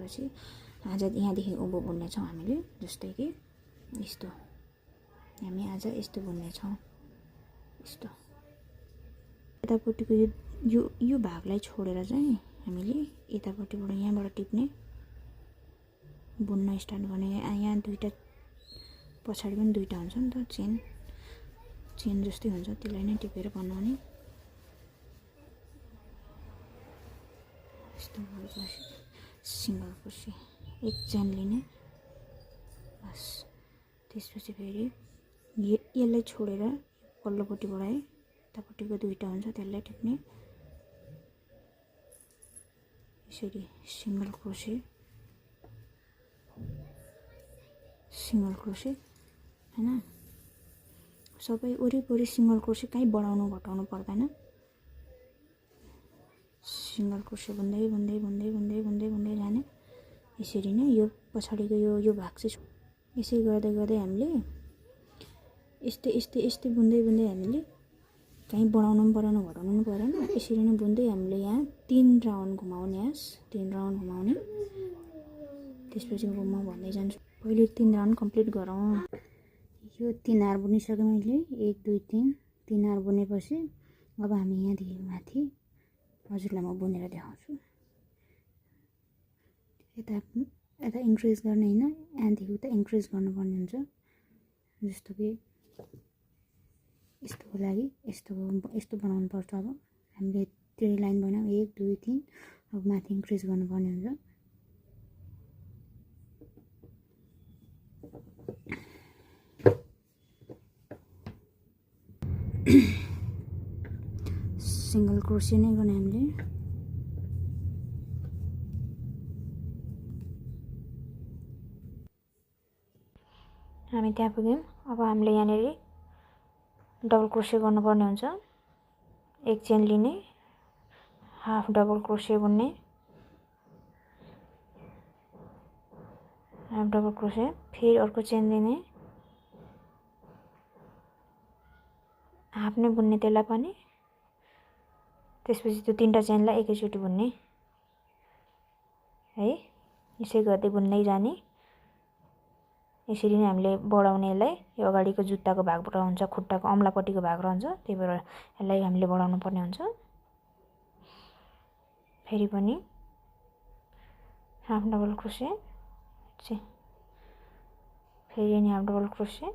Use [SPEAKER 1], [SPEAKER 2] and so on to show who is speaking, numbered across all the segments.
[SPEAKER 1] त्यसपछि आज यहाँदेखि उँभो बुन्नेछौँ हामीले। जस्तै कि यस्तो हामी आज यस्तो बुन्नेछौँ। यस्तो यतापट्टिको यो भागलाई छोडेर चाहिँ हामीले यतापट्टिबाट यहाँबाट टिप्ने बुन्न स्टार्ट गर्ने। यहाँ दुईटा पछाडि पनि दुईटा हुन्छ नि त चेन जस्तै हुन्छ, त्यसलाई नै टिपेर बनाउने। यस्तो भएपछि सिंगल क्रोसे एक चेन लिने बस। त्यसपछि फेरि यसलाई छोडेर पल्लोपट्टिबाट है यतापट्टिको दुईटा हुन्छ त्यसलाई टिप्ने। यसरी सिंगल क्रोसे हैन, सबै वरिपरि सिंगल क्रोसे, कहीँ बढाउनु घटाउनु पर्दैन। सिंगल क्रोसे बुन्दै बुन्दै बुन्दै बुन्दै बुन्दै बुन्दै जाने। यसरी नै यो पछाडिको यो भाग चाहिँ यसै गर्दै गर्दै हामीले यस्तै बुन्दै बुन्दै हामीले कहीँ बढाउनु पनि घटाउनु पनि परेन। यसरी नै बुन्दै हामीले यहाँ 3 राउन्ड घुमाउने। 3 राउन्ड घुमाउने। त्यसपछि म भन्दै जान्छु। पहिले 3 राउन्ड कम्प्लिट गरौँ। यो 3 हार बुनिसकेँ मैले। 1 2 3 हार बुनेपछि अब हामी यहाँदेखि माथि हजुरलाई म बुनेर देखाउँछु। यता इन्क्रिज गर्ने होइन, यहाँदेखि उता इन्क्रिज गर्नुपर्ने हुन्छ। जस्तो कि यस्तोको लागि यस्तो बनाउनु पर्छ। अब हामीले 3 लाइन बनायौँ 1 2 3, अब माथि इन्क्रिज गर्नुपर्ने हुन्छ। सिंगल क्रोसे नै गर्ने हामीले। हामी त्यहाँ पुग्यौँ। अब हामीले यहाँनिर डबल क्रोसे गर्नुपर्ने हुन्छ। एक चेन लिने, हाफ डबल क्रोसे बुन्ने, हाफ डबल क्रोसे, फेरि अर्को चेन लिने, हाफ नै बुन्ने त्यसलाई पनि। त्यसपछि त्यो 3टा चेनलाई एकैचोटि बुन्ने है। यसै गर्दै बुन्दै जाने। यसरी नै हामीले बढाउने यसलाई। यो अगाडिको जुत्ताको भागबाट हुन्छ, खुट्टाको अम्लापट्टिको भाग रहन्छ, त्यही भएर यसलाई हामीले बढाउनु पर्ने हुन्छ। फेरि पनि हाफ डबल क्रोसे, फेरि नि हाफ डबल क्रोसे,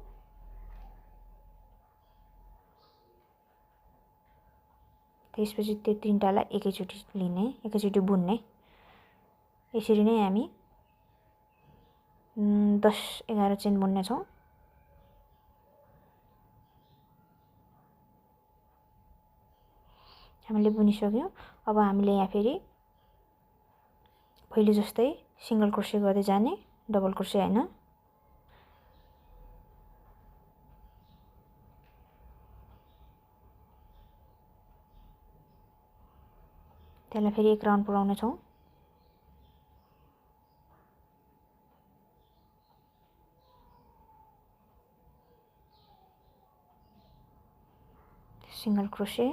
[SPEAKER 1] त्यसपछि त्यो 3टालाई एकैचोटि लिने, एकैचोटि बुन्ने। यसरी नै हामी 10-11 चेन बुन्नेछौँ। हामीले बुनिसक्यौँ। अब हामीले यहाँ फेरि पहिले जस्तै सिंगल क्रोसे गर्दै जाने, डबल क्रोसे हैन। त्यसलाई फेरि एक राउन्ड पुर्याउने छौँ। सिंगल क्रोसे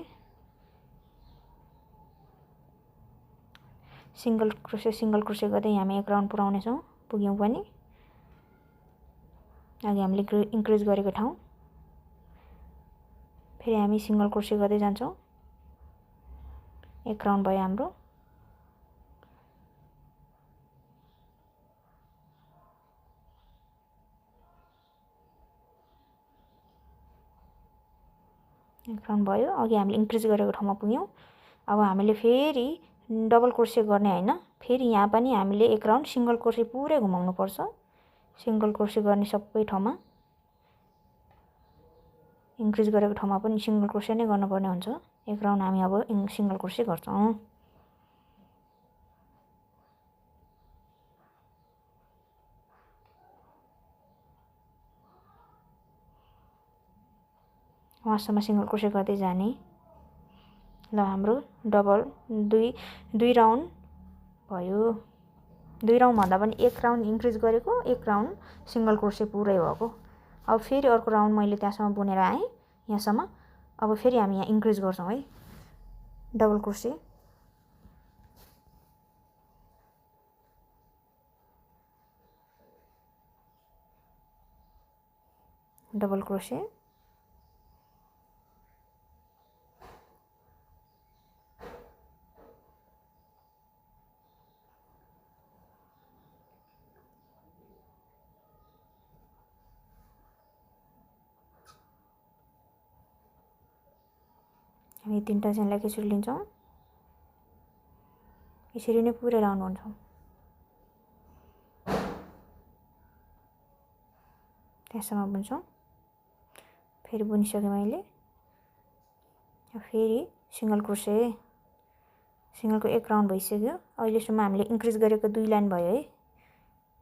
[SPEAKER 1] सिंगल क्रोसे गर्दै हामी एक राउन्ड पुर्याउने छौँ। पुग्यौँ पनि। अघि हामीले इन्क्रिज गरेको ठाउँ फेरि हामी सिंगल क्रोसे गर्दै जान्छौँ। एक राउन्ड भयो हाम्रो। एक राउन्ड भयो। अघि हामीले इन्क्रिज गरेको ठाउँमा पुग्यौँ। अब हामीले फेरि डबल क्रोसे गर्ने हैन, फेरि यहाँ पनि हामीले एक राउन्ड सिंगल क्रोसे पुरै घुमाउनु पर्छ। सिंगल क्रोसे गर्ने सबै ठाउँमा, इन्क्रिज गरेको ठाउँमा पनि सिंगल क्रोसे नै गर्नुपर्ने हुन्छ। एक राउन्ड हामी अब सिंगल क्रोसे गर्छौँ। वहाँसम्म सिंगल क्रोसे गर्दै जाने। ल हाम्रो डबल दुई राउन्ड भयो। 2 राउन्ड भन्दा पनि एक राउन्ड इन्क्रिज गरेको, एक राउन्ड सिंगल क्रोसे पुरै भएको। अब फेरि अर्को राउन्ड मैले त्यहाँसम्म बुनेर आएँ यहाँसम्म। अब फेरि हामी यहाँ इन्क्रिज गर्छौँ है, डबल क्रोसे। डबल क्रोसे, हामी 3टा चेनलाई यसरी लिन्छौँ, यसरी नै पुरै राउन्ड हुन्छौँ। त्यहाँसम्म बुन्छौँ। फेरि बुनिसकेँ मैले। फेरि सिंगल क्रोसे, सिंगलको 1 राउन्ड भइसक्यो। अहिलेसम्म हामीले इन्क्रिज गरेको 2 लाइन भयो है,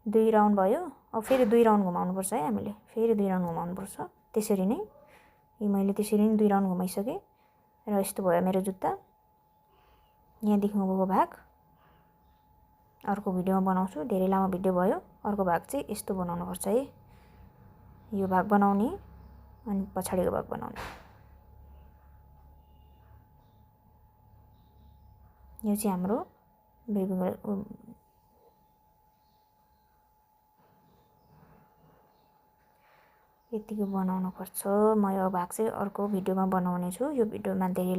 [SPEAKER 1] 2 राउन्ड भयो। अब फेरि 2 राउन्ड घुमाउनुपर्छ है हामीले, फेरि 2 राउन्ड घुमाउनुपर्छ। त्यसरी नै मैले त्यसरी नै 2 राउन्ड घुमाइसकेँ र यस्तो भयो मेरो जुत्ता। यहाँदेखिको भाग अर्को भिडियोमा बनाउँछु, धेरै लामो भिडियो भयो। अर्को भाग चाहिँ यस्तो बनाउनुपर्छ है, यो भाग बनाउने अनि पछाडिको भाग बनाउने। यो चाहिँ हाम्रो बेबी गर्ल यतिको बनाउनुपर्छ। म यो भाग चाहिँ अर्को भिडियोमा बनाउने छु। यो भिडियोमा धेरै